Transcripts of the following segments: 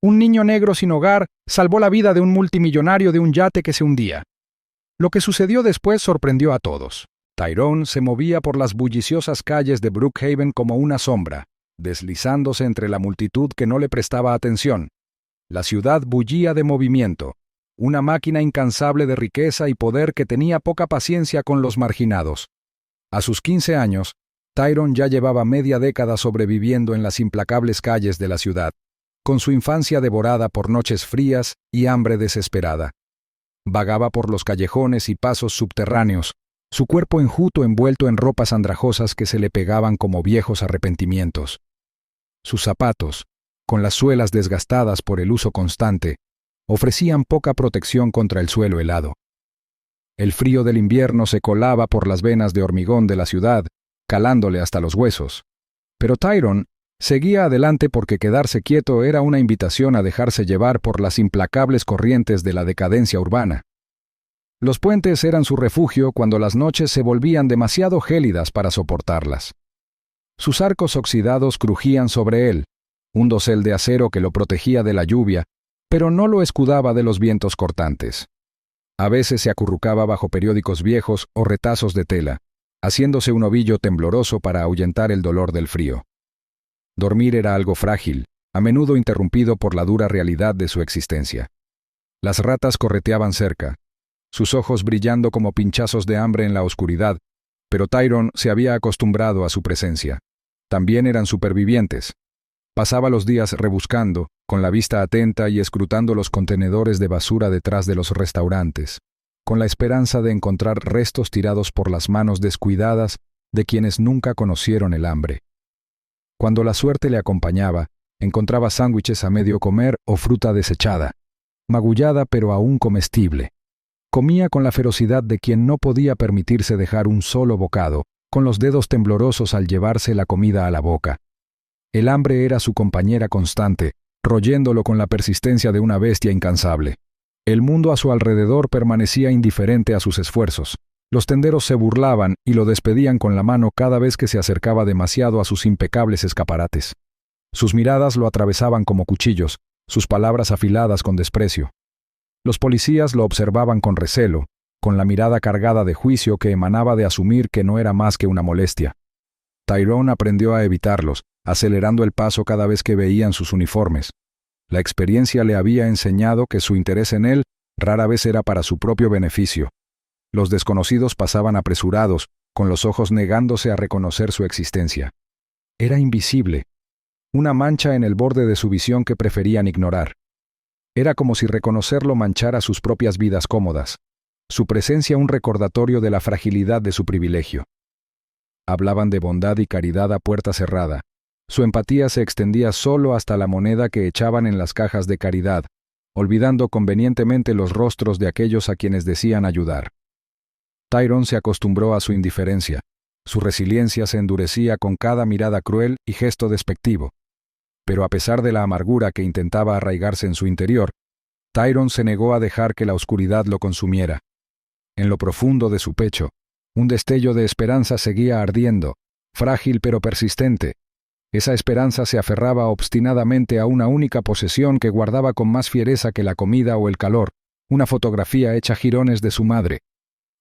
Un niño negro sin hogar salvó la vida de un multimillonario de un yate que se hundía. Lo que sucedió después sorprendió a todos. Tyrone se movía por las bulliciosas calles de Brookhaven como una sombra, deslizándose entre la multitud que no le prestaba atención. La ciudad bullía de movimiento, una máquina incansable de riqueza y poder que tenía poca paciencia con los marginados. A sus 15 años, Tyrone ya llevaba media década sobreviviendo en las implacables calles de la ciudad, con su infancia devorada por noches frías y hambre desesperada. Vagaba por los callejones y pasos subterráneos, su cuerpo enjuto envuelto en ropas andrajosas que se le pegaban como viejos arrepentimientos. Sus zapatos, con las suelas desgastadas por el uso constante, ofrecían poca protección contra el suelo helado. El frío del invierno se colaba por las venas de hormigón de la ciudad, calándole hasta los huesos. Pero Tyrone seguía adelante porque quedarse quieto era una invitación a dejarse llevar por las implacables corrientes de la decadencia urbana. Los puentes eran su refugio cuando las noches se volvían demasiado gélidas para soportarlas. Sus arcos oxidados crujían sobre él, un dosel de acero que lo protegía de la lluvia, pero no lo escudaba de los vientos cortantes. A veces se acurrucaba bajo periódicos viejos o retazos de tela, haciéndose un ovillo tembloroso para ahuyentar el dolor del frío. Dormir era algo frágil, a menudo interrumpido por la dura realidad de su existencia. Las ratas correteaban cerca, sus ojos brillando como pinchazos de hambre en la oscuridad, pero Tyrone se había acostumbrado a su presencia. También eran supervivientes. Pasaba los días rebuscando, con la vista atenta y escrutando los contenedores de basura detrás de los restaurantes, con la esperanza de encontrar restos tirados por las manos descuidadas de quienes nunca conocieron el hambre. Cuando la suerte le acompañaba, encontraba sándwiches a medio comer o fruta desechada, magullada pero aún comestible. Comía con la ferocidad de quien no podía permitirse dejar un solo bocado, con los dedos temblorosos al llevarse la comida a la boca. El hambre era su compañera constante, royéndolo con la persistencia de una bestia incansable. El mundo a su alrededor permanecía indiferente a sus esfuerzos. Los tenderos se burlaban y lo despedían con la mano cada vez que se acercaba demasiado a sus impecables escaparates. Sus miradas lo atravesaban como cuchillos, sus palabras afiladas con desprecio. Los policías lo observaban con recelo, con la mirada cargada de juicio que emanaba de asumir que no era más que una molestia. Tyrone aprendió a evitarlos, acelerando el paso cada vez que veían sus uniformes. La experiencia le había enseñado que su interés en él rara vez era para su propio beneficio. Los desconocidos pasaban apresurados, con los ojos negándose a reconocer su existencia. Era invisible, una mancha en el borde de su visión que preferían ignorar. Era como si reconocerlo manchara sus propias vidas cómodas, su presencia un recordatorio de la fragilidad de su privilegio. Hablaban de bondad y caridad a puerta cerrada. Su empatía se extendía solo hasta la moneda que echaban en las cajas de caridad, olvidando convenientemente los rostros de aquellos a quienes decían ayudar. Tyrone se acostumbró a su indiferencia. Su resiliencia se endurecía con cada mirada cruel y gesto despectivo. Pero a pesar de la amargura que intentaba arraigarse en su interior, Tyrone se negó a dejar que la oscuridad lo consumiera. En lo profundo de su pecho, un destello de esperanza seguía ardiendo, frágil pero persistente. Esa esperanza se aferraba obstinadamente a una única posesión que guardaba con más fiereza que la comida o el calor, una fotografía hecha jirones de su madre.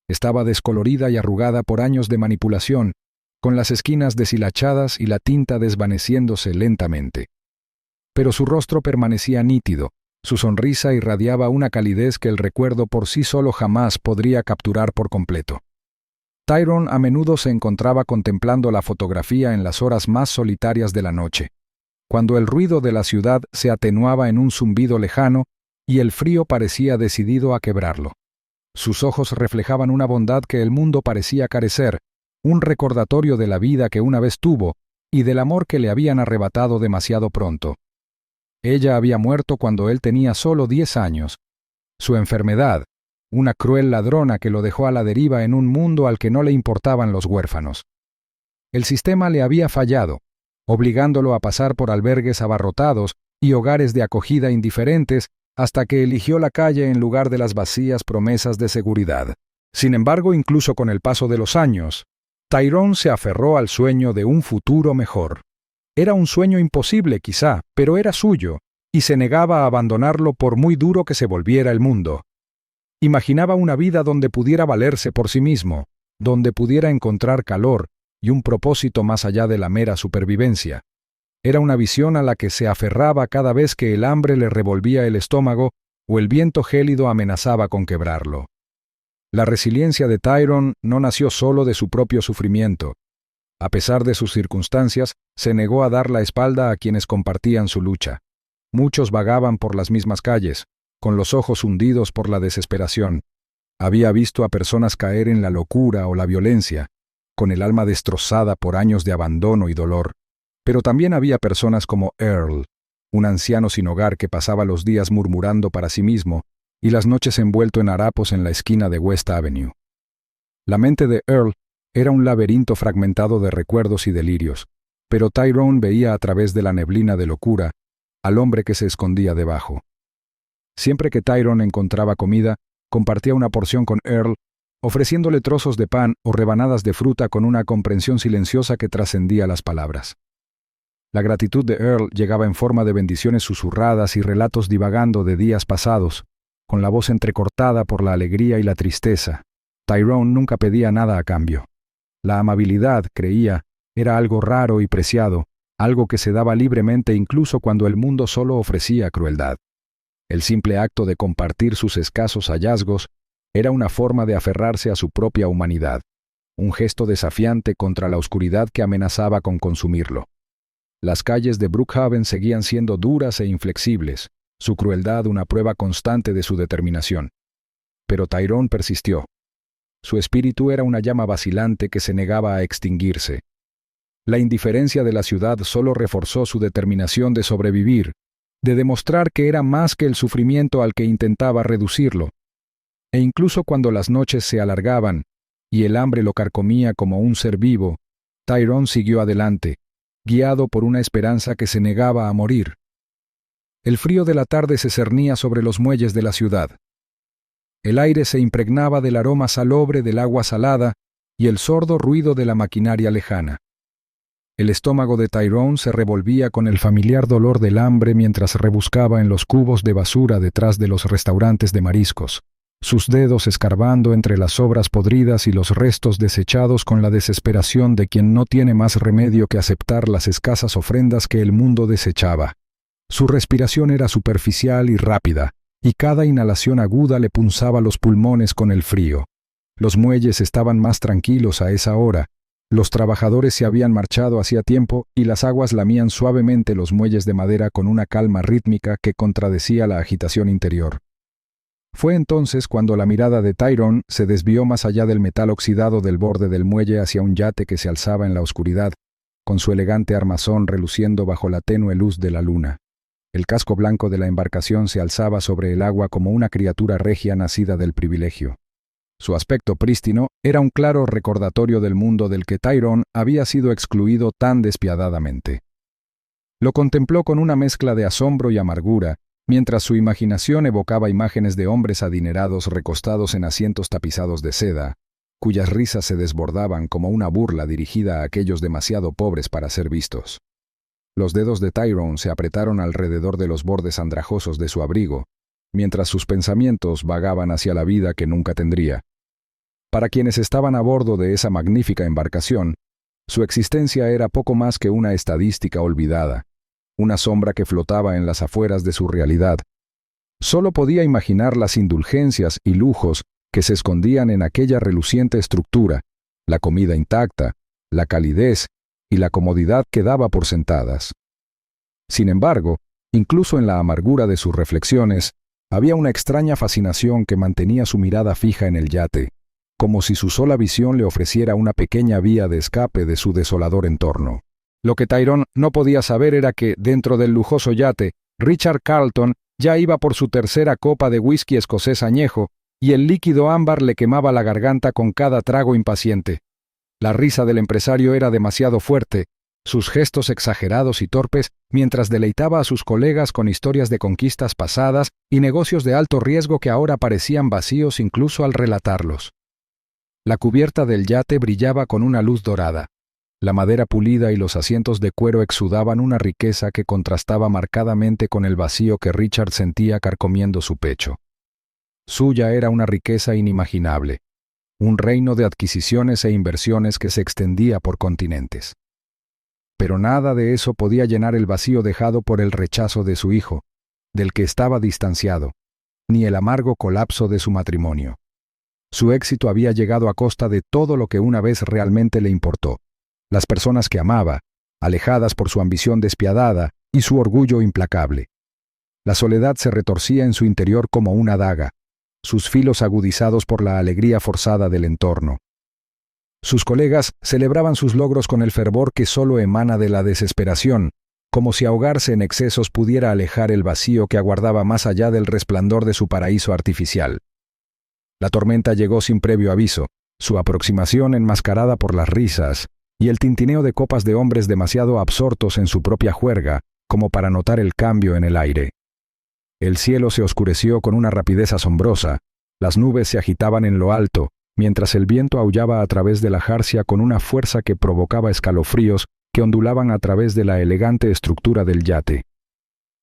Estaba descolorida y arrugada por años de manipulación, con las esquinas deshilachadas y la tinta desvaneciéndose lentamente. Pero su rostro permanecía nítido, su sonrisa irradiaba una calidez que el recuerdo por sí solo jamás podría capturar por completo. Tyrone a menudo se encontraba contemplando la fotografía en las horas más solitarias de la noche, cuando el ruido de la ciudad se atenuaba en un zumbido lejano y el frío parecía decidido a quebrarlo. Sus ojos reflejaban una bondad que el mundo parecía carecer, un recordatorio de la vida que una vez tuvo y del amor que le habían arrebatado demasiado pronto. Ella había muerto cuando él tenía solo 10 años. Su enfermedad, una cruel ladrona que lo dejó a la deriva en un mundo al que no le importaban los huérfanos. El sistema le había fallado, obligándolo a pasar por albergues abarrotados y hogares de acogida indiferentes hasta que eligió la calle en lugar de las vacías promesas de seguridad. Sin embargo, incluso con el paso de los años, Tyrone se aferró al sueño de un futuro mejor. Era un sueño imposible quizá, pero era suyo, y se negaba a abandonarlo por muy duro que se volviera el mundo. Imaginaba una vida donde pudiera valerse por sí mismo, donde pudiera encontrar calor y un propósito más allá de la mera supervivencia. Era una visión a la que se aferraba cada vez que el hambre le revolvía el estómago o el viento gélido amenazaba con quebrarlo. La resiliencia de Tyrone no nació solo de su propio sufrimiento. A pesar de sus circunstancias, se negó a dar la espalda a quienes compartían su lucha. Muchos vagaban por las mismas calles, con los ojos hundidos por la desesperación. Había visto a personas caer en la locura o la violencia, con el alma destrozada por años de abandono y dolor. Pero también había personas como Earl, un anciano sin hogar que pasaba los días murmurando para sí mismo y las noches envuelto en harapos en la esquina de West Avenue. La mente de Earl era un laberinto fragmentado de recuerdos y delirios, pero Tyrone veía a través de la neblina de locura al hombre que se escondía debajo. Siempre que Tyrone encontraba comida, compartía una porción con Earl, ofreciéndole trozos de pan o rebanadas de fruta con una comprensión silenciosa que trascendía las palabras. La gratitud de Earl llegaba en forma de bendiciones susurradas y relatos divagando de días pasados, con la voz entrecortada por la alegría y la tristeza. Tyrone nunca pedía nada a cambio. La amabilidad, creía, era algo raro y preciado, algo que se daba libremente incluso cuando el mundo solo ofrecía crueldad. El simple acto de compartir sus escasos hallazgos era una forma de aferrarse a su propia humanidad, un gesto desafiante contra la oscuridad que amenazaba con consumirlo. Las calles de Brookhaven seguían siendo duras e inflexibles, su crueldad una prueba constante de su determinación. Pero Tyrone persistió. Su espíritu era una llama vacilante que se negaba a extinguirse. La indiferencia de la ciudad solo reforzó su determinación de sobrevivir, de demostrar que era más que el sufrimiento al que intentaba reducirlo. E incluso cuando las noches se alargaban y el hambre lo carcomía como un ser vivo, Tyrone siguió adelante, guiado por una esperanza que se negaba a morir. El frío de la tarde se cernía sobre los muelles de la ciudad. El aire se impregnaba del aroma salobre del agua salada y el sordo ruido de la maquinaria lejana. El estómago de Tyrone se revolvía con el familiar dolor del hambre mientras rebuscaba en los cubos de basura detrás de los restaurantes de mariscos, sus dedos escarbando entre las sobras podridas y los restos desechados con la desesperación de quien no tiene más remedio que aceptar las escasas ofrendas que el mundo desechaba. Su respiración era superficial y rápida, y cada inhalación aguda le punzaba los pulmones con el frío. Los muelles estaban más tranquilos a esa hora. Los trabajadores se habían marchado hacía tiempo y las aguas lamían suavemente los muelles de madera con una calma rítmica que contradecía la agitación interior. Fue entonces cuando la mirada de Tyrone se desvió más allá del metal oxidado del borde del muelle hacia un yate que se alzaba en la oscuridad, con su elegante armazón reluciendo bajo la tenue luz de la luna. El casco blanco de la embarcación se alzaba sobre el agua como una criatura regia nacida del privilegio. Su aspecto prístino era un claro recordatorio del mundo del que Tyrone había sido excluido tan despiadadamente. Lo contempló con una mezcla de asombro y amargura, mientras su imaginación evocaba imágenes de hombres adinerados recostados en asientos tapizados de seda, cuyas risas se desbordaban como una burla dirigida a aquellos demasiado pobres para ser vistos. Los dedos de Tyrone se apretaron alrededor de los bordes andrajosos de su abrigo, mientras sus pensamientos vagaban hacia la vida que nunca tendría. Para quienes estaban a bordo de esa magnífica embarcación, su existencia era poco más que una estadística olvidada, una sombra que flotaba en las afueras de su realidad. Solo podía imaginar las indulgencias y lujos que se escondían en aquella reluciente estructura, la comida intacta, la calidez y la comodidad que daba por sentadas. Sin embargo, incluso en la amargura de sus reflexiones, había una extraña fascinación que mantenía su mirada fija en el yate, como si su sola visión le ofreciera una pequeña vía de escape de su desolador entorno. Lo que Tyrone no podía saber era que, dentro del lujoso yate, Richard Carlton ya iba por su tercera copa de whisky escocés añejo, y el líquido ámbar le quemaba la garganta con cada trago impaciente. La risa del empresario era demasiado fuerte, sus gestos exagerados y torpes, mientras deleitaba a sus colegas con historias de conquistas pasadas y negocios de alto riesgo que ahora parecían vacíos incluso al relatarlos. La cubierta del yate brillaba con una luz dorada. La madera pulida y los asientos de cuero exudaban una riqueza que contrastaba marcadamente con el vacío que Richard sentía carcomiendo su pecho. Suya era una riqueza inimaginable, un reino de adquisiciones e inversiones que se extendía por continentes. Pero nada de eso podía llenar el vacío dejado por el rechazo de su hijo, del que estaba distanciado, ni el amargo colapso de su matrimonio. Su éxito había llegado a costa de todo lo que una vez realmente le importó: las personas que amaba, alejadas por su ambición despiadada y su orgullo implacable. La soledad se retorcía en su interior como una daga, sus filos agudizados por la alegría forzada del entorno. Sus colegas celebraban sus logros con el fervor que solo emana de la desesperación, como si ahogarse en excesos pudiera alejar el vacío que aguardaba más allá del resplandor de su paraíso artificial. La tormenta llegó sin previo aviso, su aproximación enmascarada por las risas y el tintineo de copas de hombres demasiado absortos en su propia juerga como para notar el cambio en el aire. El cielo se oscureció con una rapidez asombrosa, las nubes se agitaban en lo alto, mientras el viento aullaba a través de la jarcia con una fuerza que provocaba escalofríos que ondulaban a través de la elegante estructura del yate.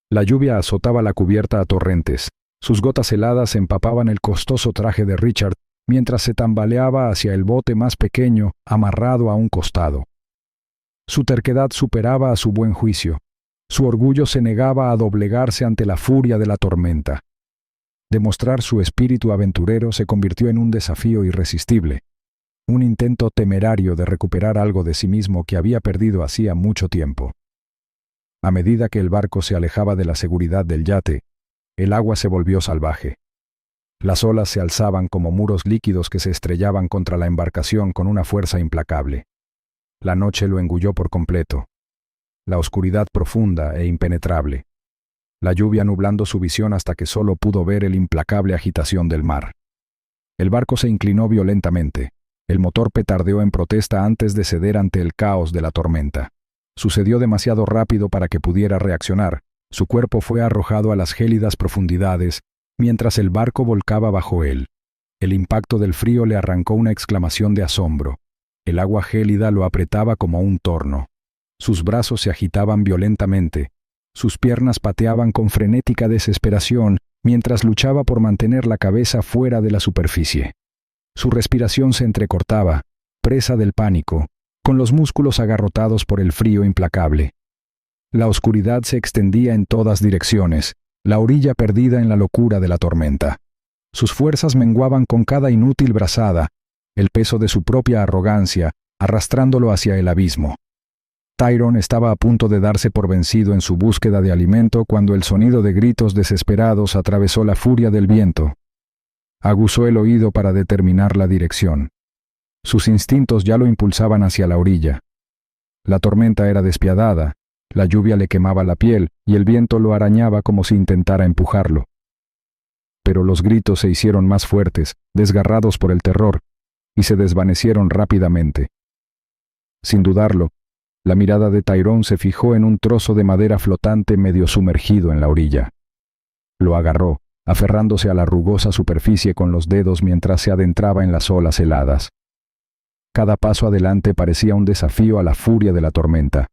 La lluvia azotaba la cubierta a torrentes, sus gotas heladas empapaban el costoso traje de Richard mientras se tambaleaba hacia el bote más pequeño, amarrado a un costado. Su terquedad superaba a su buen juicio. Su orgullo se negaba a doblegarse ante la furia de la tormenta. Demostrar su espíritu aventurero se convirtió en un desafío irresistible, un intento temerario de recuperar algo de sí mismo que había perdido hacía mucho tiempo. A medida que el barco se alejaba de la seguridad del yate, el agua se volvió salvaje. Las olas se alzaban como muros líquidos que se estrellaban contra la embarcación con una fuerza implacable. La noche lo engulló por completo. La oscuridad profunda e impenetrable. La lluvia nublando su visión hasta que solo pudo ver el implacable agitación del mar. El barco se inclinó violentamente. El motor petardeó en protesta antes de ceder ante el caos de la tormenta. Sucedió demasiado rápido para que pudiera reaccionar. Su cuerpo fue arrojado a las gélidas profundidades, mientras el barco volcaba bajo él. El impacto del frío le arrancó una exclamación de asombro. El agua gélida lo apretaba como un torno. Sus brazos se agitaban violentamente. Sus piernas pateaban con frenética desesperación mientras luchaba por mantener la cabeza fuera de la superficie. Su respiración se entrecortaba, presa del pánico, con los músculos agarrotados por el frío implacable. La oscuridad se extendía en todas direcciones, la orilla perdida en la locura de la tormenta. Sus fuerzas menguaban con cada inútil brazada, el peso de su propia arrogancia, arrastrándolo hacia el abismo. Tyrone estaba a punto de darse por vencido en su búsqueda de alimento cuando el sonido de gritos desesperados atravesó la furia del viento. Aguzó el oído para determinar la dirección. Sus instintos ya lo impulsaban hacia la orilla. La tormenta era despiadada, la lluvia le quemaba la piel y el viento lo arañaba como si intentara empujarlo. Pero los gritos se hicieron más fuertes, desgarrados por el terror, y se desvanecieron rápidamente. Sin dudarlo, la mirada de Tyrone se fijó en un trozo de madera flotante medio sumergido en la orilla. Lo agarró, aferrándose a la rugosa superficie con los dedos mientras se adentraba en las olas heladas. Cada paso adelante parecía un desafío a la furia de la tormenta.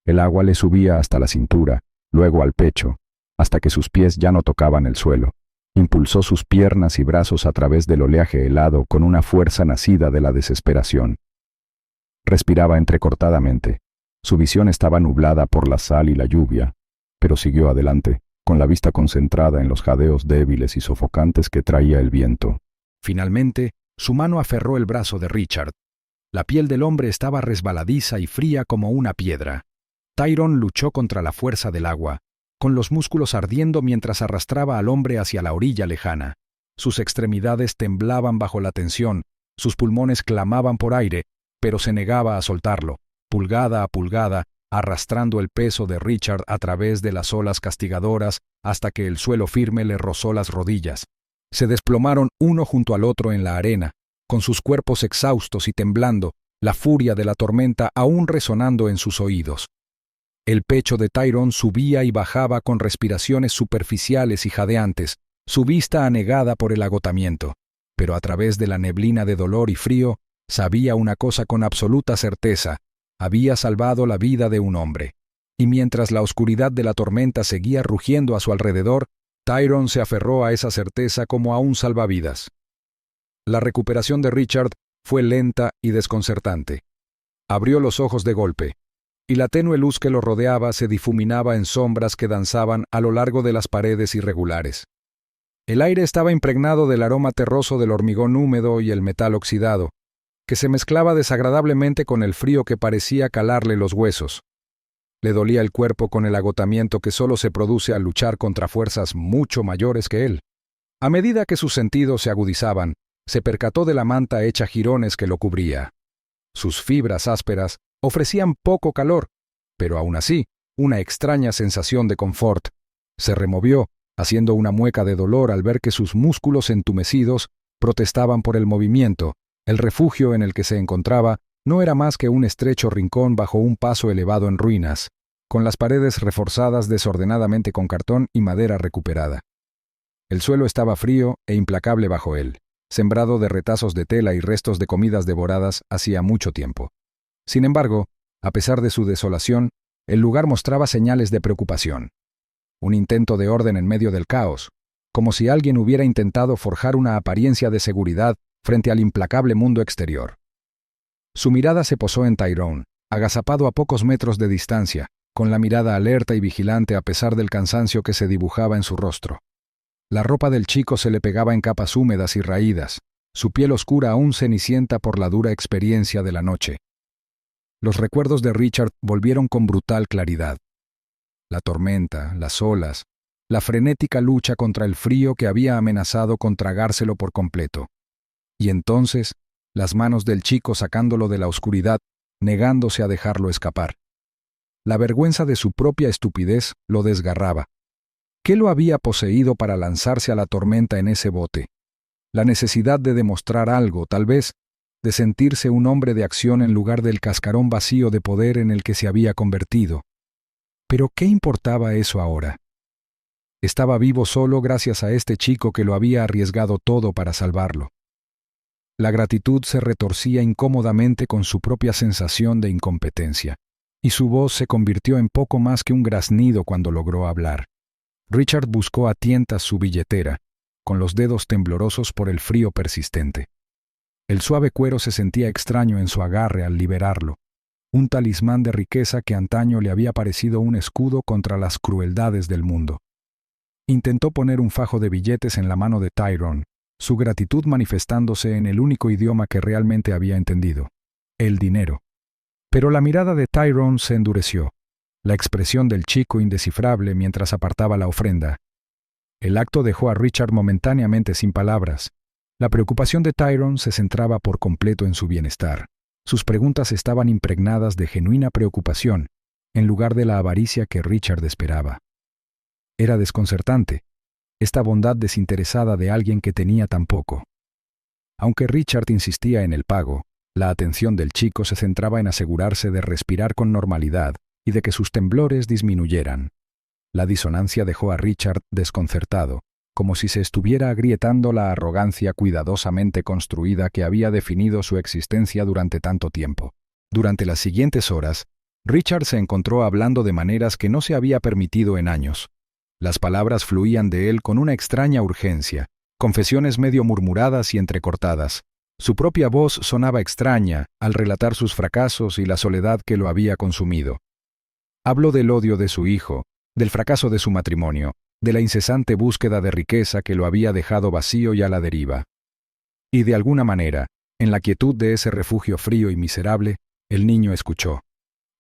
El agua le subía hasta la cintura, luego al pecho, hasta que sus pies ya no tocaban el suelo. Impulsó sus piernas y brazos a través del oleaje helado con una fuerza nacida de la desesperación. Respiraba entrecortadamente. Su visión estaba nublada por la sal y la lluvia, pero siguió adelante, con la vista concentrada en los jadeos débiles y sofocantes que traía el viento. Finalmente, su mano aferró el brazo de Richard. La piel del hombre estaba resbaladiza y fría como una piedra. Tyrone luchó contra la fuerza del agua, con los músculos ardiendo mientras arrastraba al hombre hacia la orilla lejana. Sus extremidades temblaban bajo la tensión, sus pulmones clamaban por aire, pero se negaba a soltarlo, pulgada a pulgada, arrastrando el peso de Richard a través de las olas castigadoras hasta que el suelo firme le rozó las rodillas. Se desplomaron uno junto al otro en la arena, con sus cuerpos exhaustos y temblando, la furia de la tormenta aún resonando en sus oídos. El pecho de Tyrone subía y bajaba con respiraciones superficiales y jadeantes, su vista anegada por el agotamiento, pero a través de la neblina de dolor y frío, Sabía una cosa con absoluta certeza: había salvado la vida de un hombre. Y mientras la oscuridad de la tormenta seguía rugiendo a su alrededor, Tyrone se aferró a esa certeza como a un salvavidas. La recuperación de Richard fue lenta y desconcertante. Abrió los ojos de golpe, y la tenue luz que lo rodeaba se difuminaba en sombras que danzaban a lo largo de las paredes irregulares. El aire estaba impregnado del aroma terroso del hormigón húmedo y el metal oxidado, que se mezclaba desagradablemente con el frío que parecía calarle los huesos. Le dolía el cuerpo con el agotamiento que solo se produce al luchar contra fuerzas mucho mayores que él. A medida que sus sentidos se agudizaban, se percató de la manta hecha jirones que lo cubría. Sus fibras ásperas ofrecían poco calor, pero aún así, una extraña sensación de confort. Se removió, haciendo una mueca de dolor al ver que sus músculos entumecidos protestaban por el movimiento. El refugio en el que se encontraba no era más que un estrecho rincón bajo un paso elevado en ruinas, con las paredes reforzadas desordenadamente con cartón y madera recuperada. El suelo estaba frío e implacable bajo él, sembrado de retazos de tela y restos de comidas devoradas hacía mucho tiempo. Sin embargo, a pesar de su desolación, el lugar mostraba señales de preocupación. Un intento de orden en medio del caos, como si alguien hubiera intentado forjar una apariencia de seguridad frente al implacable mundo exterior. Su mirada se posó en Tyrone, agazapado a pocos metros de distancia, con la mirada alerta y vigilante a pesar del cansancio que se dibujaba en su rostro. La ropa del chico se le pegaba en capas húmedas y raídas, su piel oscura aún cenicienta por la dura experiencia de la noche. Los recuerdos de Richard volvieron con brutal claridad. La tormenta, las olas, la frenética lucha contra el frío que había amenazado con tragárselo por completo. Y entonces, las manos del chico sacándolo de la oscuridad, negándose a dejarlo escapar. La vergüenza de su propia estupidez lo desgarraba. ¿Qué lo había poseído para lanzarse a la tormenta en ese bote? La necesidad de demostrar algo, tal vez, de sentirse un hombre de acción en lugar del cascarón vacío de poder en el que se había convertido. Pero ¿qué importaba eso ahora? Estaba vivo solo gracias a este chico que lo había arriesgado todo para salvarlo. La gratitud se retorcía incómodamente con su propia sensación de incompetencia, y su voz se convirtió en poco más que un graznido cuando logró hablar. Richard buscó a tientas su billetera, con los dedos temblorosos por el frío persistente. El suave cuero se sentía extraño en su agarre al liberarlo, un talismán de riqueza que antaño le había parecido un escudo contra las crueldades del mundo. Intentó poner un fajo de billetes en la mano de Tyrone, su gratitud manifestándose en el único idioma que realmente había entendido, el dinero. Pero la mirada de Tyrone se endureció, la expresión del chico indescifrable mientras apartaba la ofrenda. El acto dejó a Richard momentáneamente sin palabras. La preocupación de Tyrone se centraba por completo en su bienestar. Sus preguntas estaban impregnadas de genuina preocupación, en lugar de la avaricia que Richard esperaba. Era desconcertante, esta bondad desinteresada de alguien que tenía tan poco. Aunque Richard insistía en el pago, la atención del chico se centraba en asegurarse de respirar con normalidad y de que sus temblores disminuyeran. La disonancia dejó a Richard desconcertado, como si se estuviera agrietando la arrogancia cuidadosamente construida que había definido su existencia durante tanto tiempo. Durante las siguientes horas, Richard se encontró hablando de maneras que no se había permitido en años. Las palabras fluían de él con una extraña urgencia, confesiones medio murmuradas y entrecortadas. Su propia voz sonaba extraña al relatar sus fracasos y la soledad que lo había consumido. Habló del odio de su hijo, del fracaso de su matrimonio, de la incesante búsqueda de riqueza que lo había dejado vacío y a la deriva. Y de alguna manera, en la quietud de ese refugio frío y miserable, el niño escuchó.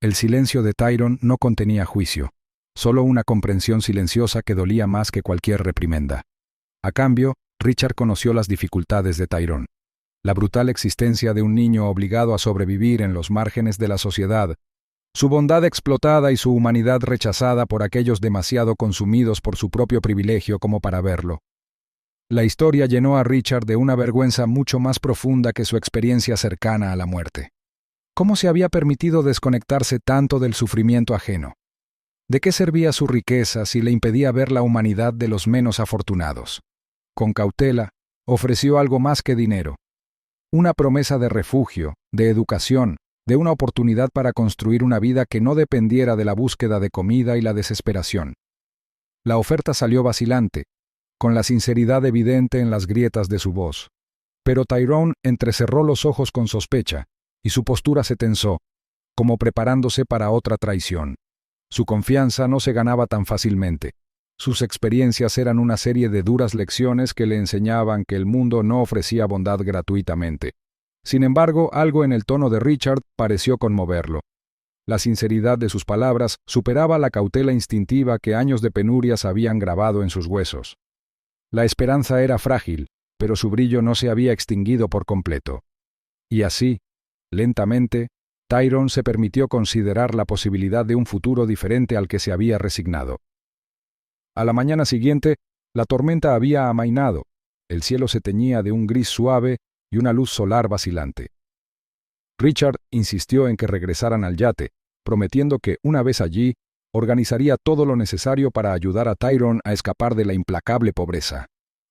El silencio de Tyrone no contenía juicio, solo una comprensión silenciosa que dolía más que cualquier reprimenda. A cambio, Richard conoció las dificultades de Tyrone. La brutal existencia de un niño obligado a sobrevivir en los márgenes de la sociedad, su bondad explotada y su humanidad rechazada por aquellos demasiado consumidos por su propio privilegio como para verlo. La historia llenó a Richard de una vergüenza mucho más profunda que su experiencia cercana a la muerte. ¿Cómo se había permitido desconectarse tanto del sufrimiento ajeno? ¿De qué servía su riqueza si le impedía ver la humanidad de los menos afortunados? Con cautela, ofreció algo más que dinero. una promesa de refugio, de educación, de una oportunidad para construir una vida que no dependiera de la búsqueda de comida y la desesperación. La oferta salió vacilante, con la sinceridad evidente en las grietas de su voz. Pero Tyrone entrecerró los ojos con sospecha, y su postura se tensó, como preparándose para otra traición. Su confianza no se ganaba tan fácilmente. Sus experiencias eran una serie de duras lecciones que le enseñaban que el mundo no ofrecía bondad gratuitamente. Sin embargo, algo en el tono de Richard pareció conmoverlo. La sinceridad de sus palabras superaba la cautela instintiva que años de penurias habían grabado en sus huesos. La esperanza era frágil, pero su brillo no se había extinguido por completo. Y así, lentamente, Tyrone se permitió considerar la posibilidad de un futuro diferente al que se había resignado. A la mañana siguiente, la tormenta había amainado, el cielo se teñía de un gris suave y una luz solar vacilante. Richard insistió en que regresaran al yate, prometiendo que, una vez allí, organizaría todo lo necesario para ayudar a Tyrone a escapar de la implacable pobreza.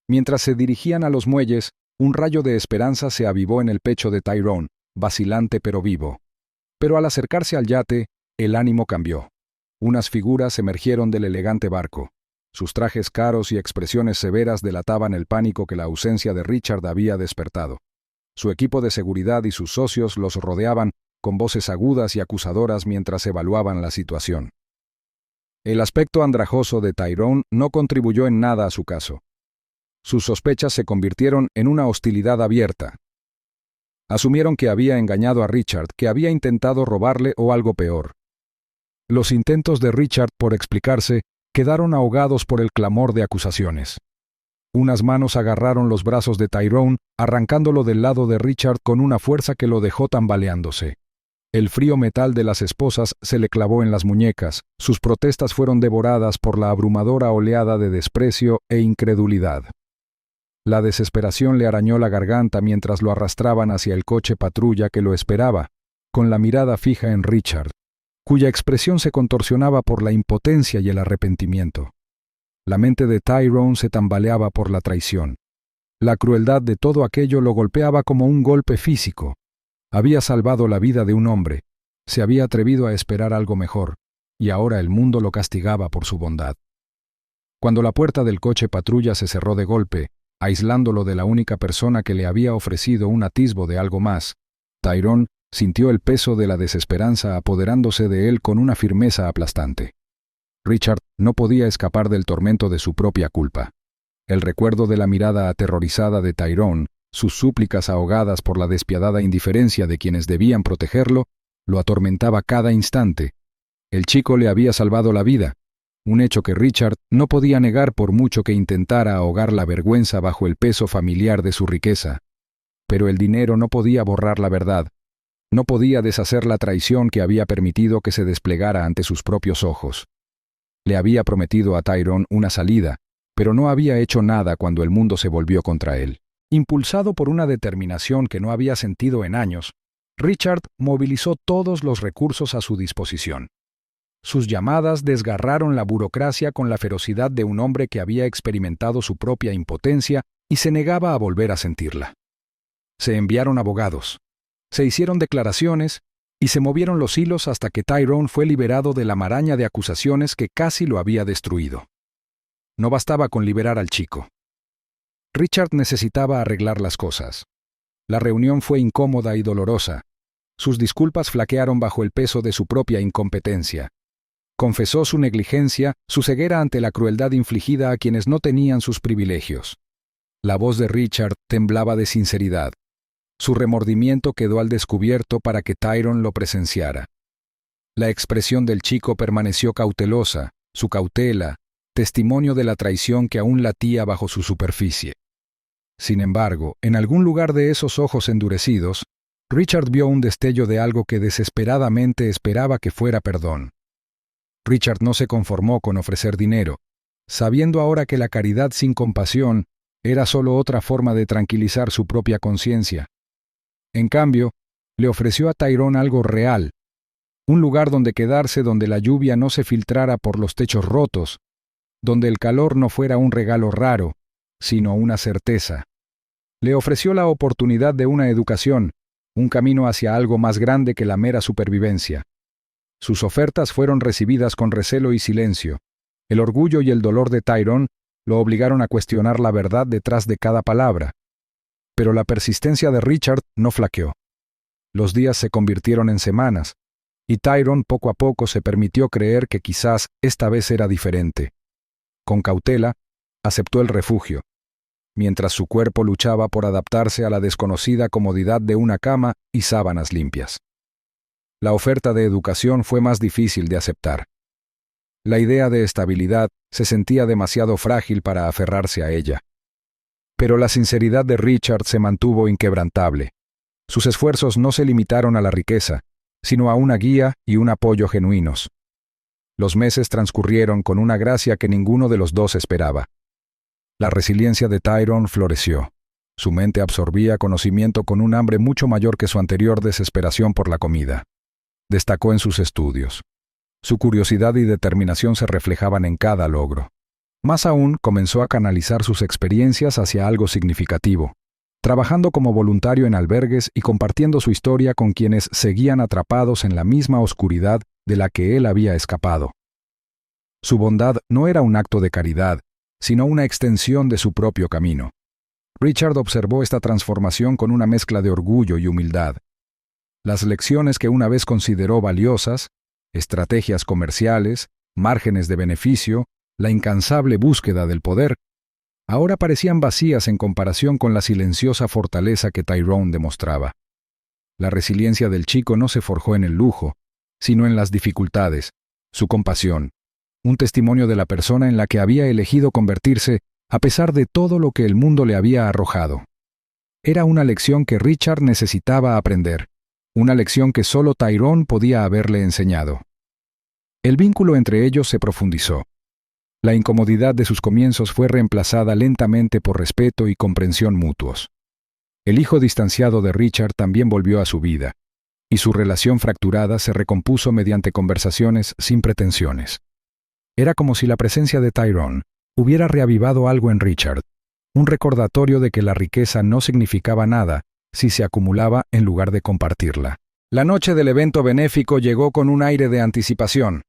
Mientras se dirigían a los muelles, un rayo de esperanza se avivó en el pecho de Tyrone, vacilante pero vivo. Pero al acercarse al yate, el ánimo cambió. Unas figuras emergieron del elegante barco. Sus trajes caros y expresiones severas delataban el pánico que la ausencia de Richard había despertado. Su equipo de seguridad y sus socios los rodeaban con voces agudas y acusadoras mientras evaluaban la situación. El aspecto andrajoso de Tyrone no contribuyó en nada a su caso. Sus sospechas se convirtieron en una hostilidad abierta. Asumieron que había engañado a Richard, que había intentado robarle o algo peor. Los intentos de Richard por explicarse quedaron ahogados por el clamor de acusaciones. Unas manos agarraron los brazos de Tyrone, arrancándolo del lado de Richard con una fuerza que lo dejó tambaleándose. El frío metal de las esposas se le clavó en las muñecas, sus protestas fueron devoradas por la abrumadora oleada de desprecio e incredulidad. La desesperación le arañó la garganta mientras lo arrastraban hacia el coche patrulla que lo esperaba, con la mirada fija en Richard, cuya expresión se contorsionaba por la impotencia y el arrepentimiento. La mente de Tyrone se tambaleaba por la traición. La crueldad de todo aquello lo golpeaba como un golpe físico. Había salvado la vida de un hombre, se había atrevido a esperar algo mejor, y ahora el mundo lo castigaba por su bondad. Cuando la puerta del coche patrulla se cerró de golpe, aislándolo de la única persona que le había ofrecido un atisbo de algo más, Tyrone sintió el peso de la desesperanza apoderándose de él con una firmeza aplastante. Richard no podía escapar del tormento de su propia culpa. El recuerdo de la mirada aterrorizada de Tyrone, sus súplicas ahogadas por la despiadada indiferencia de quienes debían protegerlo, lo atormentaba cada instante. El chico le había salvado la vida, un hecho que Richard no podía negar por mucho que intentara ahogar la vergüenza bajo el peso familiar de su riqueza. Pero el dinero no podía borrar la verdad, no podía deshacer la traición que había permitido que se desplegara ante sus propios ojos. Le había prometido a Tyrone una salida, pero no había hecho nada cuando el mundo se volvió contra él. Impulsado por una determinación que no había sentido en años, Richard movilizó todos los recursos a su disposición. Sus llamadas desgarraron la burocracia con la ferocidad de un hombre que había experimentado su propia impotencia y se negaba a volver a sentirla. Se enviaron abogados, se hicieron declaraciones y se movieron los hilos hasta que Tyrone fue liberado de la maraña de acusaciones que casi lo había destruido. No bastaba con liberar al chico. Richard necesitaba arreglar las cosas. La reunión fue incómoda y dolorosa. Sus disculpas flaquearon bajo el peso de su propia incompetencia. Confesó su negligencia, su ceguera ante la crueldad infligida a quienes no tenían sus privilegios. La voz de Richard temblaba de sinceridad. Su remordimiento quedó al descubierto para que Tyrone lo presenciara. La expresión del chico permaneció cautelosa, su cautela, testimonio de la traición que aún latía bajo su superficie. Sin embargo, en algún lugar de esos ojos endurecidos, Richard vio un destello de algo que desesperadamente esperaba que fuera perdón. Richard no se conformó con ofrecer dinero, sabiendo ahora que la caridad sin compasión era solo otra forma de tranquilizar su propia conciencia. En cambio, le ofreció a Tyrone algo real, un lugar donde quedarse donde la lluvia no se filtrara por los techos rotos, donde el calor no fuera un regalo raro, sino una certeza. Le ofreció la oportunidad de una educación, un camino hacia algo más grande que la mera supervivencia. Sus ofertas fueron recibidas con recelo y silencio. El orgullo y el dolor de Tyrone lo obligaron a cuestionar la verdad detrás de cada palabra. Pero la persistencia de Richard no flaqueó. Los días se convirtieron en semanas, y Tyrone poco a poco se permitió creer que quizás esta vez era diferente. Con cautela, aceptó el refugio, mientras su cuerpo luchaba por adaptarse a la desconocida comodidad de una cama y sábanas limpias. La oferta de educación fue más difícil de aceptar. La idea de estabilidad se sentía demasiado frágil para aferrarse a ella. Pero la sinceridad de Richard se mantuvo inquebrantable. Sus esfuerzos no se limitaron a la riqueza, sino a una guía y un apoyo genuinos. Los meses transcurrieron con una gracia que ninguno de los dos esperaba. La resiliencia de Tyrone floreció. Su mente absorbía conocimiento con un hambre mucho mayor que su anterior desesperación por la comida. Destacó en sus estudios. Su curiosidad y determinación se reflejaban en cada logro. Más aún, comenzó a canalizar sus experiencias hacia algo significativo, trabajando como voluntario en albergues y compartiendo su historia con quienes seguían atrapados en la misma oscuridad de la que él había escapado. Su bondad no era un acto de caridad, sino una extensión de su propio camino. Richard observó esta transformación con una mezcla de orgullo y humildad. Las lecciones que una vez consideró valiosas, estrategias comerciales, márgenes de beneficio, la incansable búsqueda del poder, ahora parecían vacías en comparación con la silenciosa fortaleza que Tyrone demostraba. La resiliencia del chico no se forjó en el lujo, sino en las dificultades, su compasión, un testimonio de la persona en la que había elegido convertirse a pesar de todo lo que el mundo le había arrojado. Era una lección que Richard necesitaba aprender, una lección que solo Tyrone podía haberle enseñado. El vínculo entre ellos se profundizó. La incomodidad de sus comienzos fue reemplazada lentamente por respeto y comprensión mutuos. El hijo distanciado de Richard también volvió a su vida, y su relación fracturada se recompuso mediante conversaciones sin pretensiones. Era como si la presencia de Tyrone hubiera reavivado algo en Richard, un recordatorio de que la riqueza no significaba nada si se acumulaba en lugar de compartirla. La noche del evento benéfico llegó con un aire de anticipación.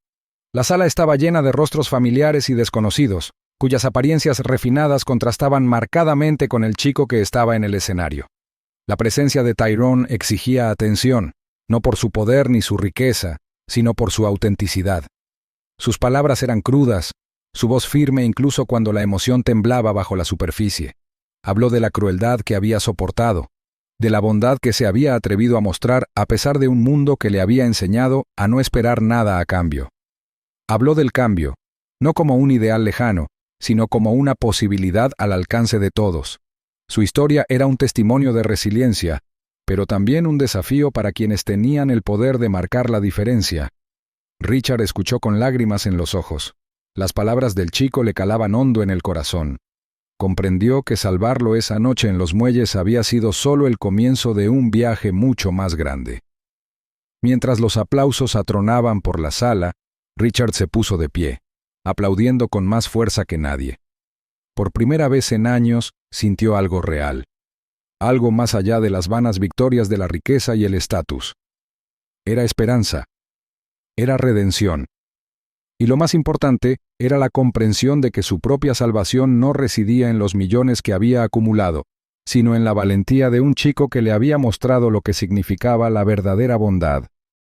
La sala estaba llena de rostros familiares y desconocidos, cuyas apariencias refinadas contrastaban marcadamente con el chico que estaba en el escenario. La presencia de Tyrone exigía atención, no por su poder ni su riqueza, sino por su autenticidad. Sus palabras eran crudas, su voz firme incluso cuando la emoción temblaba bajo la superficie. Habló de la crueldad que había soportado, de la bondad que se había atrevido a mostrar a pesar de un mundo que le había enseñado a no esperar nada a cambio. Habló del cambio, no como un ideal lejano, sino como una posibilidad al alcance de todos. Su historia era un testimonio de resiliencia, pero también un desafío para quienes tenían el poder de marcar la diferencia. Richard escuchó con lágrimas en los ojos. Las palabras del chico le calaban hondo en el corazón. Comprendió que salvarlo esa noche en los muelles había sido solo el comienzo de un viaje mucho más grande. Mientras los aplausos atronaban por la sala, Richard se puso de pie, aplaudiendo con más fuerza que nadie. Por primera vez en años, sintió algo real. Algo más allá de las vanas victorias de la riqueza y el estatus. Era esperanza. Era redención. Y lo más importante, era la comprensión de que su propia salvación no residía en los millones que había acumulado, sino en la valentía de un chico que le había mostrado lo que significaba la verdadera bondad.